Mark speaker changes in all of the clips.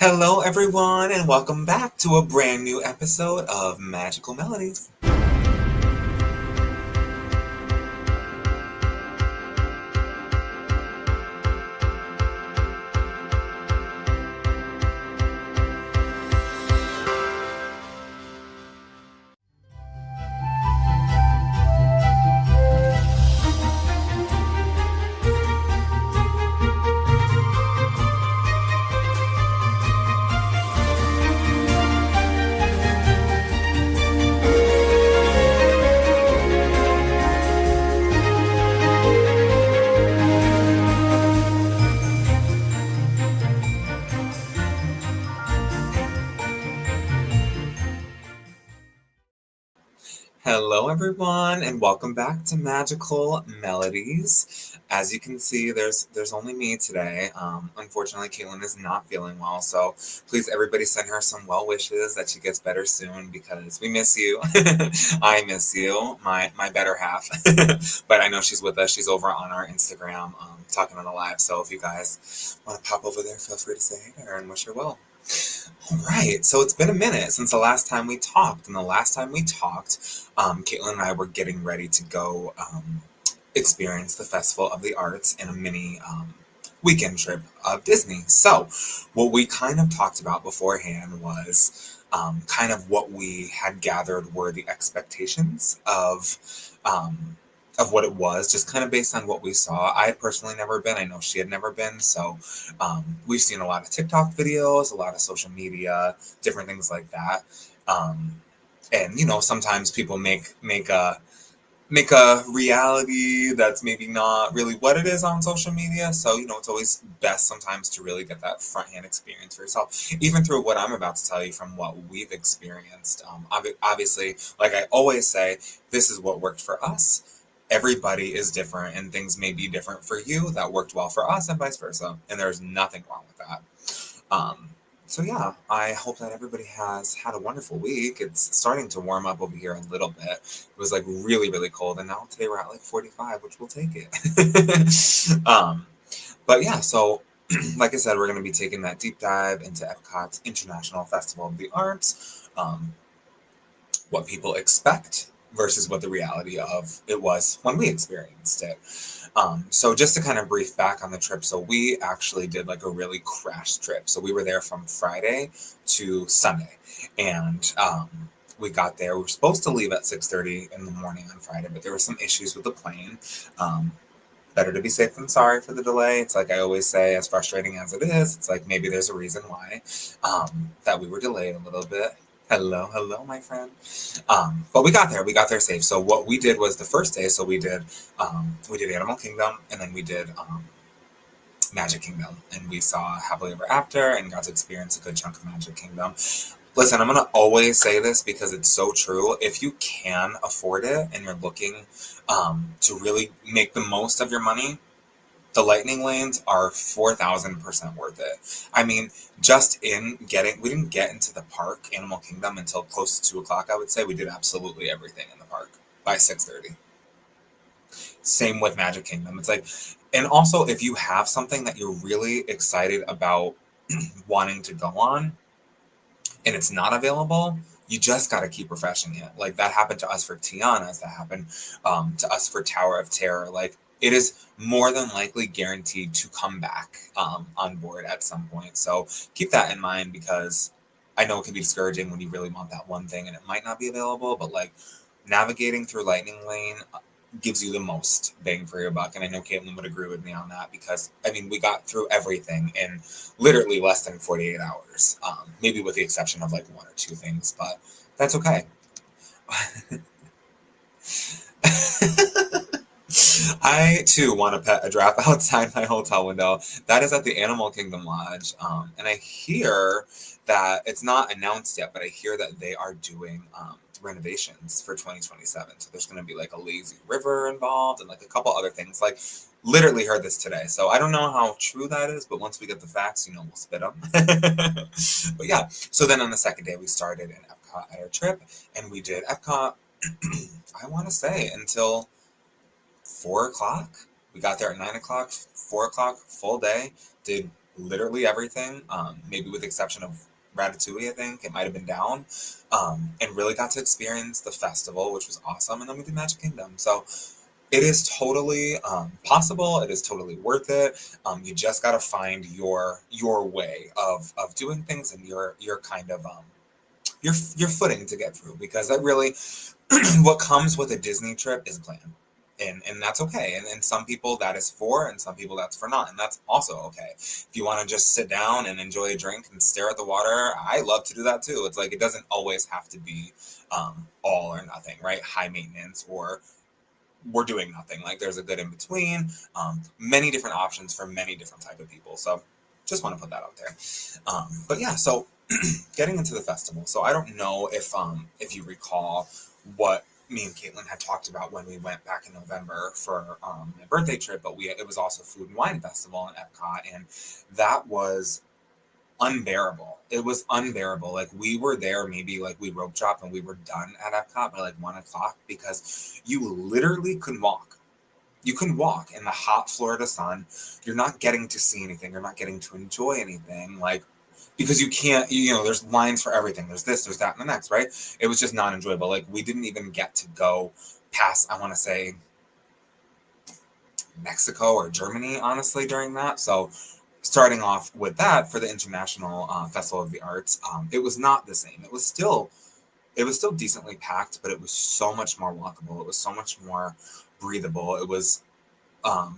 Speaker 1: Hello, everyone, and welcome back to a brand new episode of Magical Melodies. Hello, everyone, and welcome back to Magical Melodies. As you can see, there's only me today. Unfortunately, Caitlin is not feeling well, so please, everybody, send her some well wishes that she gets better soon because we miss you. I miss you, my better half. But I know she's with us. She's over on our Instagram, talking on the live. So if you guys want to pop over there, feel free to say hey to her and wish her well. All right, so it's been a minute since the last time we talked, and the last time we talked, Caitlin and I were getting ready to go experience the Festival of the Arts in a mini weekend trip of Disney. So, what we kind of talked about beforehand was kind of what we had gathered were the expectations of what it was, just kind of based on what we saw. I had personally never been. I know she had never been. So we've seen a lot of TikTok videos, a lot of social media, different things like that. And sometimes people make a reality that's maybe not really what it is on social media. So it's always best sometimes to really get that front hand experience for yourself, even through what I'm about to tell you from what we've experienced. Obviously, like I always say, this is what worked for us. Everybody is different, and things may be different for you that worked well for us and vice versa, and there's nothing wrong with that. So yeah, I hope that everybody has had a wonderful week. It's starting to warm up over here a little bit. It was like really, really cold, and now today we're at like 45, which we'll take it. But yeah, so like I said, we're going to be taking that deep dive into EPCOT'S International Festival of the Arts, what people expect versus what the reality of it was when we experienced it. So just to kind of brief back on the trip, so we actually did like a really crash trip. So we were there from Friday to Sunday, and we got there. We were supposed to leave at 6:30 in the morning on Friday, but there were some issues with the plane. Better to be safe than sorry for the delay. It's like I always say, as frustrating as it is, it's like maybe there's a reason why that we were delayed a little bit. Hello, my friend. But we got there. We got there safe. So what we did was the first day. So we did Animal Kingdom, and then we did Magic Kingdom, and we saw Happily Ever After, and got to experience a good chunk of Magic Kingdom. Listen, I'm gonna always say this because it's so true. If you can afford it and you're looking to really make the most of your money, the lightning lanes are 4,000% worth it. I mean, we didn't get into the park, Animal Kingdom, until close to 2 o'clock, I would say. We did absolutely everything in the park by 6:30. Same with Magic Kingdom. It's like, and also if you have something that you're really excited about wanting to go on and it's not available, you just got to keep refreshing it. Like that happened to us for Tiana's, that happened to us for Tower of Terror. Like it is more than likely guaranteed to come back on board at some point. So keep that in mind because I know it can be discouraging when you really want that one thing and it might not be available, but like navigating through Lightning Lane gives you the most bang for your buck. And I know Caitlin would agree with me on that because, I mean, we got through everything in literally less than 48 hours, maybe with the exception of like one or two things, but that's okay. I too want to pet a giraffe outside my hotel window. That is at the Animal Kingdom Lodge. And I hear that it's not announced yet, but I hear that they are doing renovations for 2027. So there's going to be like a lazy river involved and like a couple other things. Like literally heard this today. So I don't know how true that is, but once we get the facts, we'll spit them. But yeah, so then on the second day, we started in Epcot at our trip and we did Epcot, I want to say until 4 o'clock. We got there at 9 o'clock, 4 o'clock, full day, did literally everything, maybe with the exception of Ratatouille, I think. It might have been down. And really got to experience the festival, which was awesome. And then we did Magic Kingdom. So it is totally possible. It is totally worth it. You just got to find your way of doing things and your kind of your footing to get through, because that really what comes with a Disney trip is a plan. And that's okay. And some people that is for, and some people that's for not. And that's also okay. If you want to just sit down and enjoy a drink and stare at the water, I love to do that too. It's like, it doesn't always have to be all or nothing, right? High maintenance or we're doing nothing. Like, there's a good in between, many different options for many different type of people. So just want to put that out there. But yeah, so getting into the festival. So I don't know if you recall what me and Caitlin had talked about when we went back in November for my birthday trip, but it was also Food and Wine Festival in Epcot, and that was unbearable. It was unbearable. Like, we were there, maybe like we rope dropped and we were done at Epcot by like 1 o'clock, because you literally couldn't walk. You couldn't walk in the hot Florida sun. You're not getting to see anything. You're not getting to enjoy anything. Like, because you can't, there's lines for everything. There's this, there's that, and the next, right? It was just not enjoyable. Like, we didn't even get to go past, I want to say, Mexico or Germany, honestly, during that. So starting off with that, for the International Festival of the Arts, it was not the same. It was still decently packed, but it was so much more walkable. It was so much more breathable. It was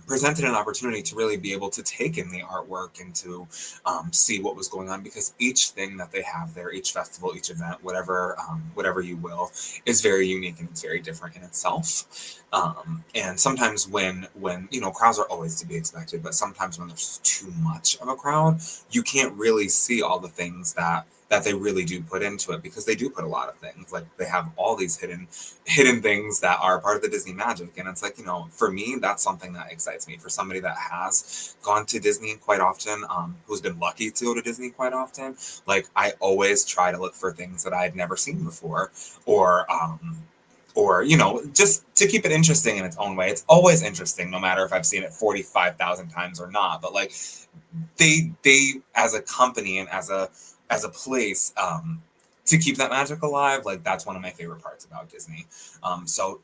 Speaker 1: presented an opportunity to really be able to take in the artwork and to see what was going on, because each thing that they have there, each festival, each event, whatever you will, is very unique and it's very different in itself. And sometimes when crowds are always to be expected, but sometimes when there's too much of a crowd, you can't really see all the things that they really do put into it, because they do put a lot of things. Like, they have all these hidden things that are part of the Disney magic. And it's like, for me, that's something that excites me. For somebody that has gone to Disney quite often, who's been lucky to go to Disney quite often, like, I always try to look for things that I'd never seen before, or just to keep it interesting in its own way. It's always interesting, no matter if I've seen it 45,000 times or not. But like, they as a company and as a place, to keep that magic alive, like, that's one of my favorite parts about Disney. So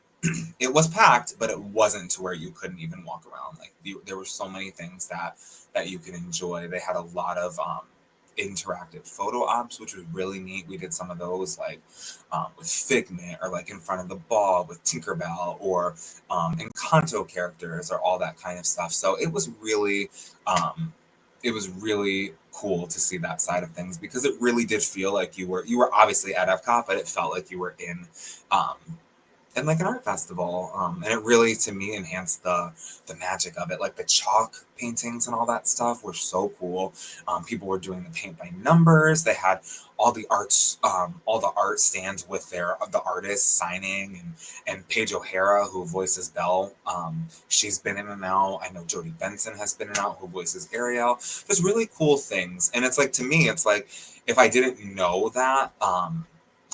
Speaker 1: it was packed, but it wasn't to where you couldn't even walk around. Like, there were so many things that you could enjoy. They had a lot of interactive photo ops, which was really neat. We did some of those, like with Figment, or like in front of the ball with Tinkerbell, or Encanto characters, or all that kind of stuff. So it was really cool to see that side of things, because it really did feel like you were obviously at Epcot, but it felt like you were um, in like an art festival, and it really, to me, enhanced the magic of it. Like, the chalk paintings and all that stuff were so cool. People were doing the paint by numbers. They had all the art stands with the artists signing, and Paige O'Hara, who voices Belle, she's been in and out. I know Jodie Benson has been in and out, who voices Ariel. There's really cool things, and it's like, to me, it's like, if I didn't know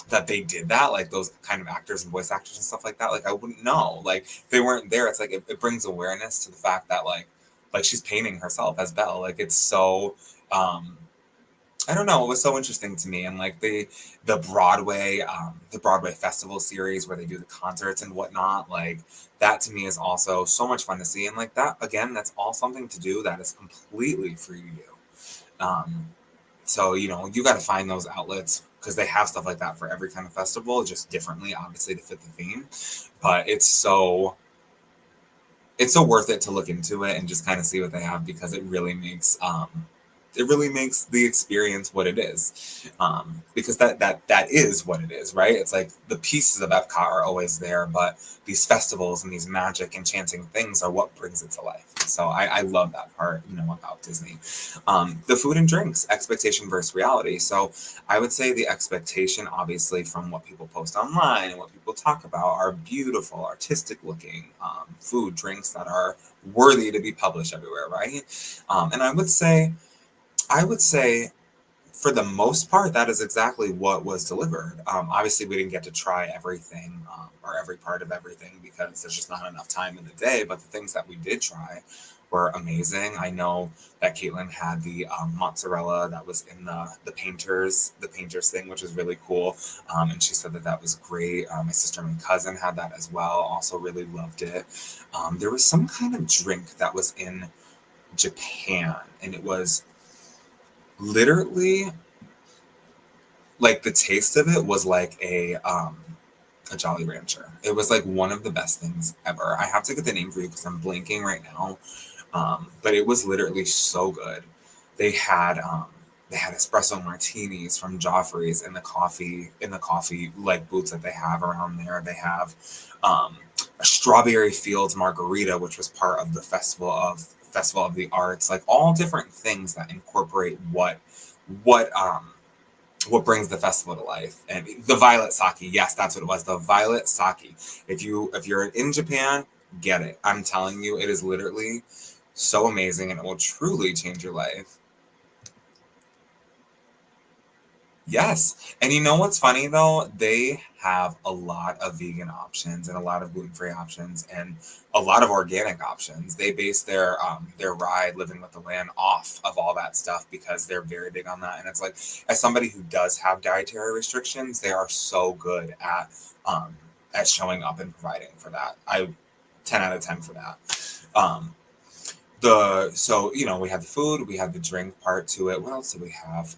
Speaker 1: that they did that, like those kind of actors and voice actors and stuff like that, like, I wouldn't know. Like, if they weren't there, it's like, it brings awareness to the fact that like she's painting herself as Belle. Like, it's so I don't know, it was so interesting to me. And like, the Broadway festival series, where they do the concerts and whatnot, like, that to me is also so much fun to see. And like, that, again, that's all something to do that is completely free to do. So, you got to find those outlets, because they have stuff like that for every kind of festival, just differently, obviously, to fit the theme. But it's so worth it to look into it and just kind of see what they have, because it really makes the experience what it is. Because that is what it is, right? It's like, the pieces of Epcot are always there, but these festivals and these magic enchanting things are what brings it to life. So I love that part, about Disney. The food and drinks, expectation versus reality. So I would say the expectation, obviously, from what people post online and what people talk about, are beautiful, artistic looking food, drinks that are worthy to be published everywhere, right? And I would say for the most part, that is exactly what was delivered. Obviously, we didn't get to try everything or every part of everything because there's just not enough time in the day. But the things that we did try were amazing. I know that Caitlin had the mozzarella that was in the painters thing, which was really cool. And she said that that was great. My sister and my cousin had that as well. Also, really loved it. There was some kind of drink that was in Japan, and it was literally like the taste of it was like a Jolly Rancher. It was like one of the best things ever. I have to get the name for you because I'm blanking right now. But it was literally so good. They had they had espresso martinis from Joffrey's in the coffee like booths that they have around there. They have a strawberry fields margarita, which was part of the Festival of the Arts. Like all different things that incorporate what what brings the festival to life. And the violet sake, yes, that's what it was, the violet sake. If you're in Japan, get it. I'm telling you, it is literally so amazing, and it will truly change your life. Yes. And you know what's funny though? They have a lot of vegan options and a lot of gluten-free options and a lot of organic options. They base their ride Living with the Land off of all that stuff because they're very big on that. And it's like, as somebody who does have dietary restrictions, they are so good at showing up and providing for that. I 10 out of 10 for that. Um we had the food, we had the drink part to it. What else did we have?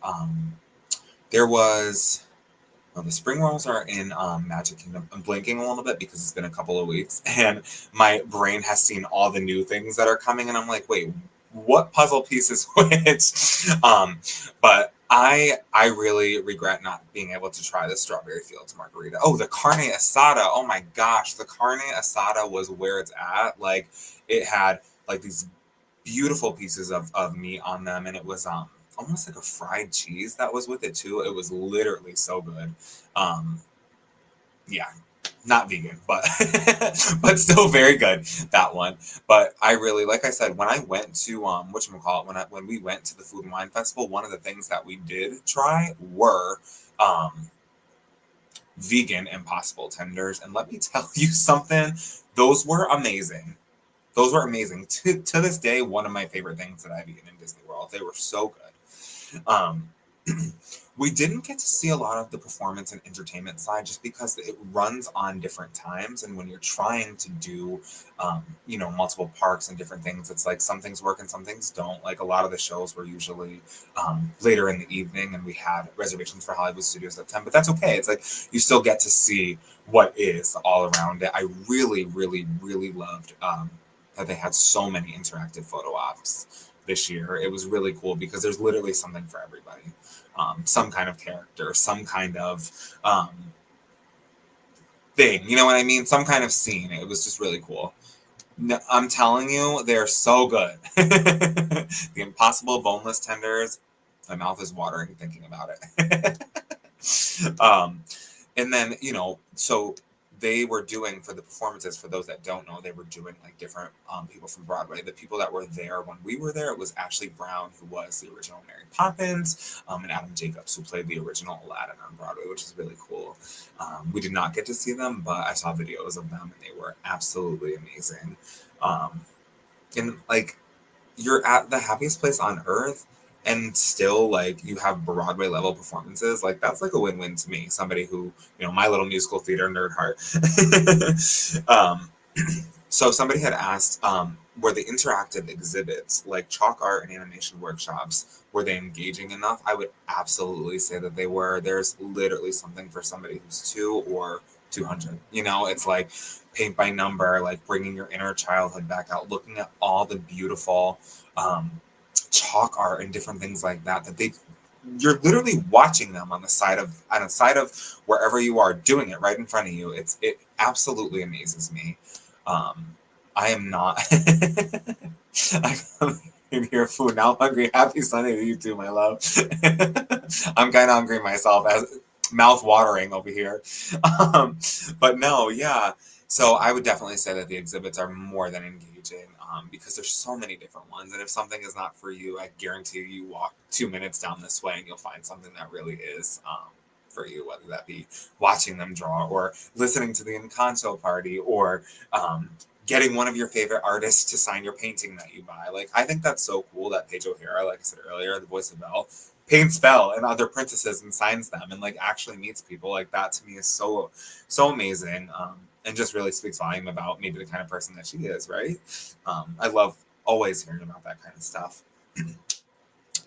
Speaker 1: There was, well, the spring rolls are in Magic Kingdom. I'm blinking a little bit because it's been a couple of weeks, and my brain has seen all the new things that are coming, and I'm like, wait, what puzzle piece is which? But I really regret not being able to try the Strawberry Fields margarita. Oh, the carne asada. Oh my gosh, the carne asada was where it's at. Like it had like these beautiful pieces of meat on them, and it was almost like a fried cheese that was with it too. It was literally so good. Um, yeah, not vegan, but but still very good, that one. But I really, like I said, when I went to whatchamacallit, when we went to the Food and Wine Festival, one of the things that we did try were vegan Impossible tenders, and let me tell you something, those were amazing. Those were amazing. To this day, one of my favorite things that I've eaten in Disney World. They were so good. Um, we didn't get to see a lot of the performance and entertainment side just because it runs on different times. And when you're trying to do, multiple parks and different things, it's like some things work and some things don't. Like a lot of the shows were usually later in the evening, and we had reservations for Hollywood Studios at 10, but that's okay. It's like you still get to see what is all around it. I really, really, really loved that they had so many interactive photo ops this year. It was really cool because there's literally something for everybody. Some kind of character, some kind of thing, you know what I mean? Some kind of scene. It was just really cool. No, I'm telling you, they're so good. The Impossible boneless tenders, my mouth is watering thinking about it. um, and then, so they were doing for the performances, for those that don't know, they were doing like different people from Broadway. The people that were there when we were there, it was Ashley Brown, who was the original Mary Poppins, and Adam Jacobs, who played the original Aladdin on Broadway, which is really cool. We did not get to see them, but I saw videos of them, and they were absolutely amazing. And like, you're at the happiest place on earth, and still like you have Broadway level performances. Like that's like a win-win to me, somebody who, my little musical theater nerd heart. um so somebody had asked, were the interactive exhibits like chalk art and animation workshops, were they engaging enough? I would absolutely say that they were. There's literally something for somebody who's 2 or 200. It's like paint by number, like bringing your inner childhood back out, looking at all the beautiful chalk art and different things like that you're literally watching them on the side of wherever you are, doing it right in front of you. It absolutely amazes me. I am not I come in here food now. I'm hungry. Happy Sunday to you too, my love. I'm kind of hungry myself, as mouth watering over here. But no, yeah. So I would definitely say that the exhibits are more than engaging. engaging because there's so many different ones. And if something is not for you, I guarantee you walk 2 minutes down this way and you'll find something that really is for you, whether that be watching them draw or listening to the Encanto party or getting one of your favorite artists to sign your painting that you buy. Like, I think that's so cool that Paige O'Hara, like I said earlier, the voice of Belle, paints Belle and other princesses and signs them and like actually meets people. Like, that to me is so amazing, and just really speaks volume about maybe the kind of person that she is, right? I love always hearing about that kind of stuff.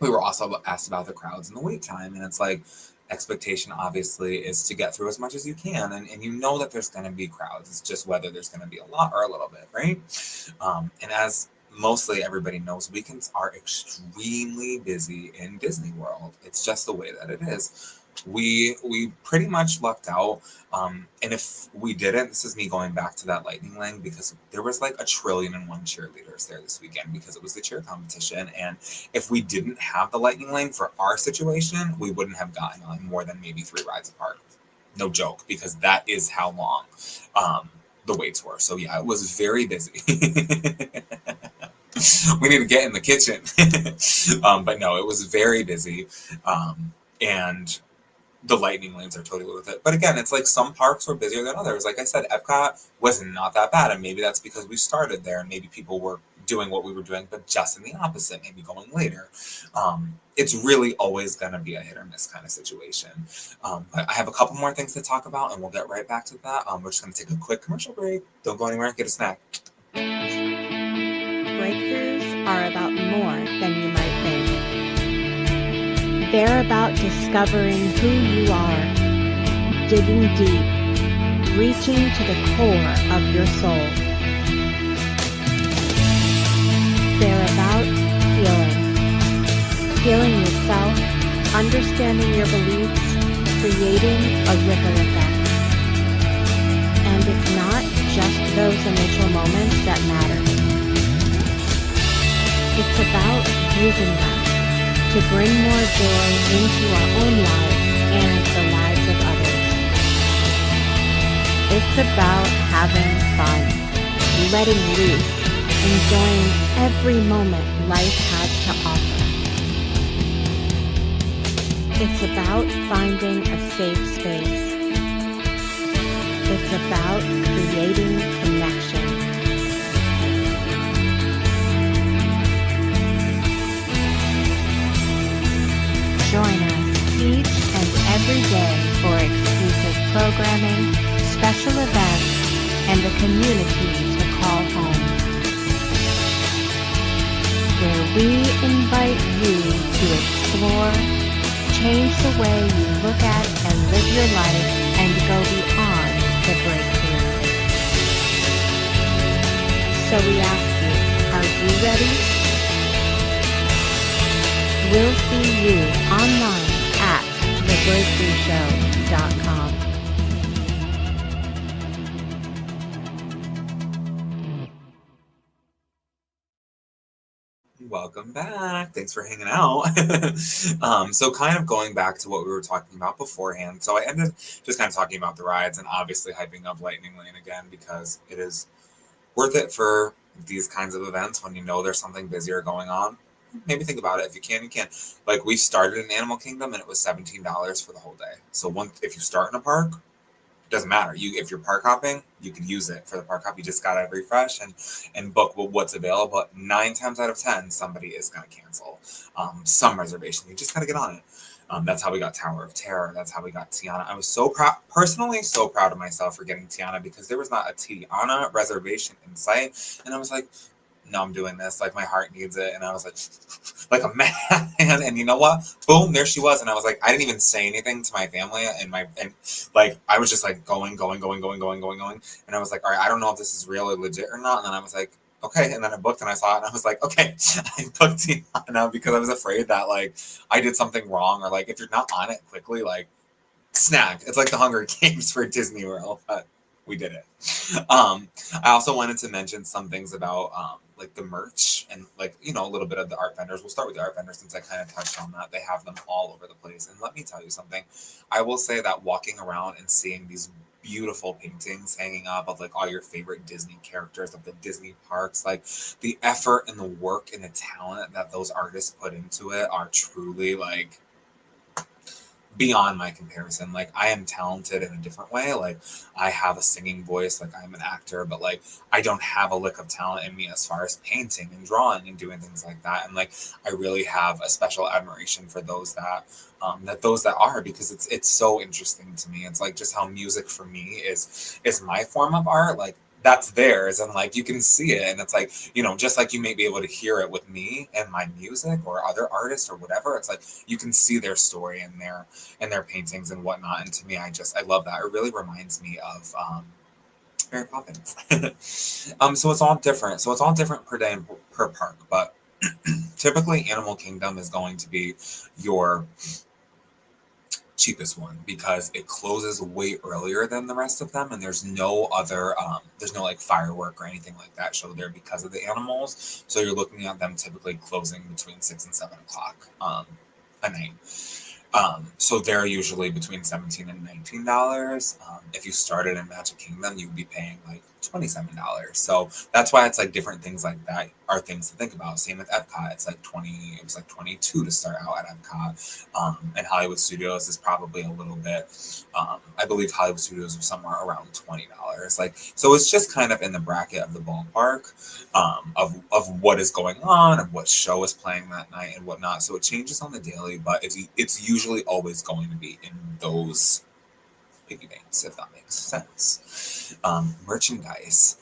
Speaker 1: We were also asked about the crowds and the wait time, and it's like, expectation obviously is to get through as much as you can, and you know that there's going to be crowds. It's just whether there's going to be a lot or a little bit, right? And as mostly everybody knows, weekends are extremely busy in Disney World. It's just the way that it is. We pretty much lucked out, and if we didn't, this is me going back to that lightning lane, because there was like 1,000,000,001 cheerleaders there this weekend because it was the cheer competition, and if we didn't have the lightning lane for our situation, we wouldn't have gotten on more than maybe 3 rides apart. No joke, because that is how long the waits were. So yeah, it was very busy. We need to get in the kitchen. But no, it was very busy, and the lightning lanes are totally worth it. But again, it's like some parks were busier than others. Like I said, Epcot was not that bad, and maybe that's because we started there and maybe people were doing what we were doing, but just in the opposite, maybe going later. It's really always going to be a hit or miss kind of situation. But I have a couple more things to talk about, and we'll get right back to that. We're just going to take a quick commercial break. Don't go anywhere. Get a snack.
Speaker 2: Breakthroughs are about more than you might think. They're about discovering who you are, digging deep, reaching to the core of your soul. They're about healing yourself, understanding your beliefs, creating a ripple effect. And it's not just those initial moments that matter. It's about using them to bring more joy into our own lives and the lives of others. It's about having fun, letting loose, enjoying every moment life has to offer. It's about finding a safe space. It's about creating connection. Join us each and every day for exclusive programming, special events, and a community to call home, where we invite you to explore, change the way you look at and live your life, and go beyond the breakthrough. So we ask you, are you ready? We'll see you online at thebreakthroughshow.com.
Speaker 1: Welcome back. Thanks for hanging out. So kind of going back to what we were talking about beforehand. So I ended just kind of talking about the rides and obviously hyping up Lightning Lane again because it is worth it for these kinds of events when you know there's something busier going on. Maybe think about it. If you can, you can. Like, we started in Animal Kingdom and it was $17 for the whole day. So if you start in a park, it doesn't matter. If you're park hopping, you could use it for the park hop. You just gotta refresh and book what's available. 9 times out of 10, somebody is gonna cancel some reservation. You just gotta get on it. That's how we got Tower of Terror. That's how we got Tiana. I was so proud, personally, so proud of myself for getting Tiana because there was not a Tiana reservation in sight, and I was like, no, I'm doing this. Like, my heart needs it. And I was like a man. And you know what? Boom, there she was. And I was like, I didn't even say anything to my family. And like, I was just like going. And I was like, all right, I don't know if this is real or legit or not. And then I was like, okay. And then I booked and I saw it and I was like, okay, I booked Tiana because I was afraid that like I did something wrong or like if you're not on it quickly, like snag. It's like the Hunger Games for Disney World. But we did it. I also wanted to mention some things about like the merch and like, you know, a little bit of the art vendors. We'll start with the art vendors since I kind of touched on that. They have them all over the place. And let me tell you something. I will say that walking around and seeing these beautiful paintings hanging up of like all your favorite Disney characters of the Disney parks. Like the effort and the work and the talent that those artists put into it are truly like beyond my comparison. Like I am talented in a different way. Like I have a singing voice, like I'm an actor, but like I don't have a lick of talent in me as far as painting and drawing and doing things like that. And like I really have a special admiration for those that are, because it's so interesting to me. It's like just how music for me is my form of art. Like that's theirs, and like you can see it, and it's like, just like you may be able to hear it with me and my music or other artists or whatever. It's like you can see their story in their paintings and whatnot. And to me, I love that. It really reminds me of Mary Poppins. So it's all different. So it's all different per day and per park, but typically Animal Kingdom is going to be your cheapest one because it closes way earlier than the rest of them, and there's no other there's no like firework or anything like that show there because of the animals. So you're looking at them typically closing between 6 and 7 o'clock a night. So they're usually between $17 and $19. If you started in Magic Kingdom, you'd be paying like $27. So that's why it's like different things like that are things to think about. Same with Epcot. It's like 20, it was like 22 to start out at Epcot. And Hollywood Studios is probably a little bit, I believe Hollywood Studios are somewhere around $20. Like, so it's just kind of in the bracket of the ballpark of what is going on and what show is playing that night and whatnot. So it changes on the daily, but it's usually always going to be in those piggy banks, if that makes sense. Merchandise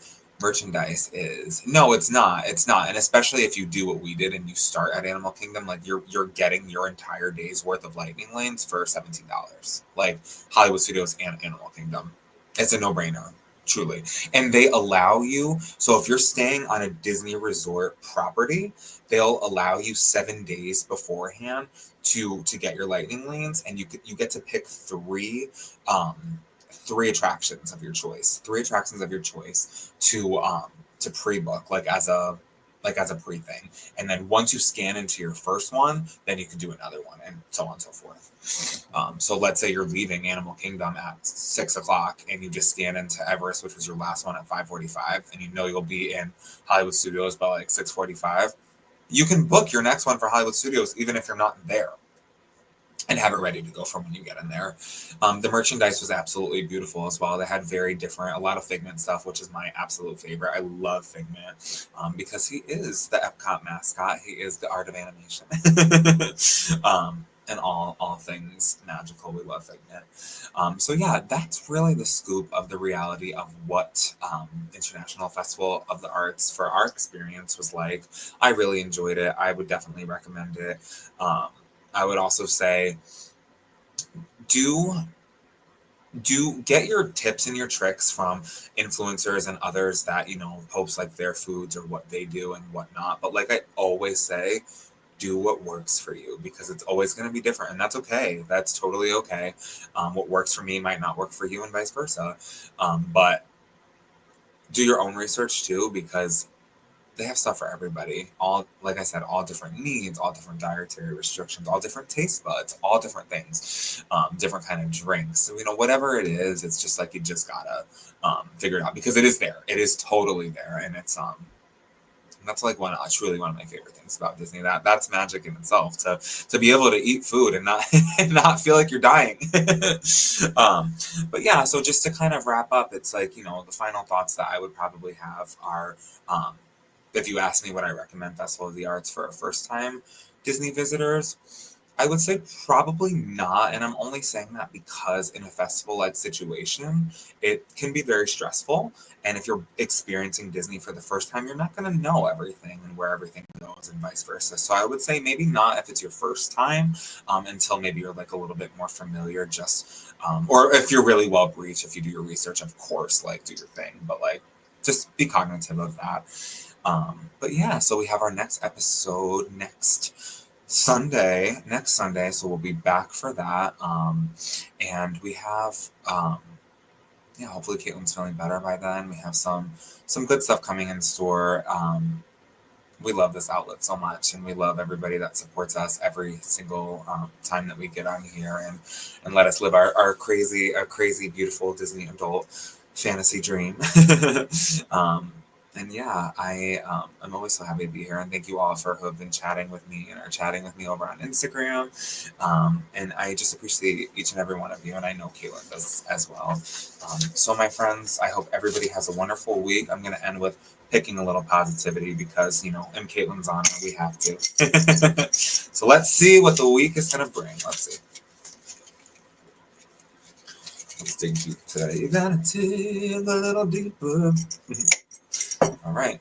Speaker 1: is no, it's not. It's not. And especially if you do what we did and you start at Animal Kingdom, like you're getting your entire day's worth of lightning lanes for $17. Like Hollywood Studios and Animal Kingdom. It's a no-brainer. Truly. And they allow you, so if you're staying on a Disney resort property, they'll allow you 7 days beforehand to get your lightning lanes, and you get to pick three attractions of your choice. Three attractions of your choice to pre-book, like as a pre thing. And then once you scan into your first one, then you can do another one, and so on and so forth. So let's say you're leaving Animal Kingdom at 6 o'clock and you just scan into Everest, which was your last one at 5:45, and you'll be in Hollywood Studios by like 6:45. You can book your next one for Hollywood Studios even if you're not there, and have it ready to go from when you get in there. The merchandise was absolutely beautiful as well. They had a lot of Figment stuff, which is my absolute favorite. I love Figment because he is the Epcot mascot. He is the art of animation. And all things magical. We love Figment. So yeah, that's really the scoop of the reality of what International Festival of the Arts for our experience was like. I really enjoyed it. I would definitely recommend it. I would also say do get your tips and your tricks from influencers and others that post like their foods or what they do and whatnot. But like I always say, do what works for you, because it's always going to be different, and that's okay. That's totally okay. What works for me might not work for you, and vice versa. But do your own research too, because they have stuff for everybody. All, like I said, all different needs, all different dietary restrictions, all different taste buds, all different things, different kind of drinks. So, whatever it is, it's just like you just gotta figure it out, because it is there. It is totally there, and it's that's like truly one of my favorite things about Disney. That's magic in itself, to be able to eat food and not and not feel like you're dying. But yeah, so just to kind of wrap up, it's like the final thoughts that I would probably have are. If you ask me what I recommend Festival of the Arts for a first-time Disney visitors, I would say probably not. And I'm only saying that because in a festival-like situation, it can be very stressful. And if you're experiencing Disney for the first time, you're not going to know everything and where everything goes and vice versa. So I would say maybe not if it's your first time, until maybe you're like a little bit more familiar, or if you're really well briefed, if you do your research, of course, like do your thing. But like, just be cognitive of that. But yeah, so we have our next episode next Sunday, so we'll be back for that. And we have, hopefully Caitlin's feeling better by then. We have some good stuff coming in store. we love this outlet so much, and we love everybody that supports us every single time that we get on here and let us live our crazy, beautiful Disney adult fantasy dream. And yeah, I'm always so happy to be here, and thank you all who have been chatting with me and are chatting with me over on Instagram. And I just appreciate each and every one of you, and I know Caitlin does as well. So my friends, I hope everybody has a wonderful week. I'm going to end with picking a little positivity because, in Caitlin's honor, we have to. So let's see what the week is going to bring. Let's see. Let's dig deep today. You gotta dig a little deeper. All right.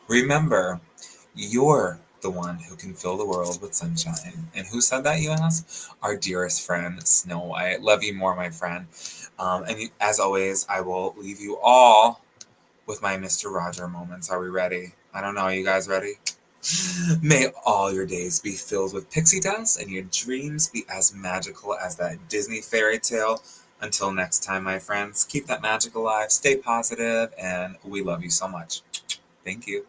Speaker 1: Remember, you're the one who can fill the world with sunshine. And who said that, you ask? Our dearest friend, Snow White. Love you more, my friend. As always, I will leave you all with my Mr. Roger moments. Are we ready? I don't know. Are you guys ready? May all your days be filled with pixie dust and your dreams be as magical as that Disney fairy tale. Until next time, my friends, keep that magic alive, stay positive, and we love you so much. Thank you.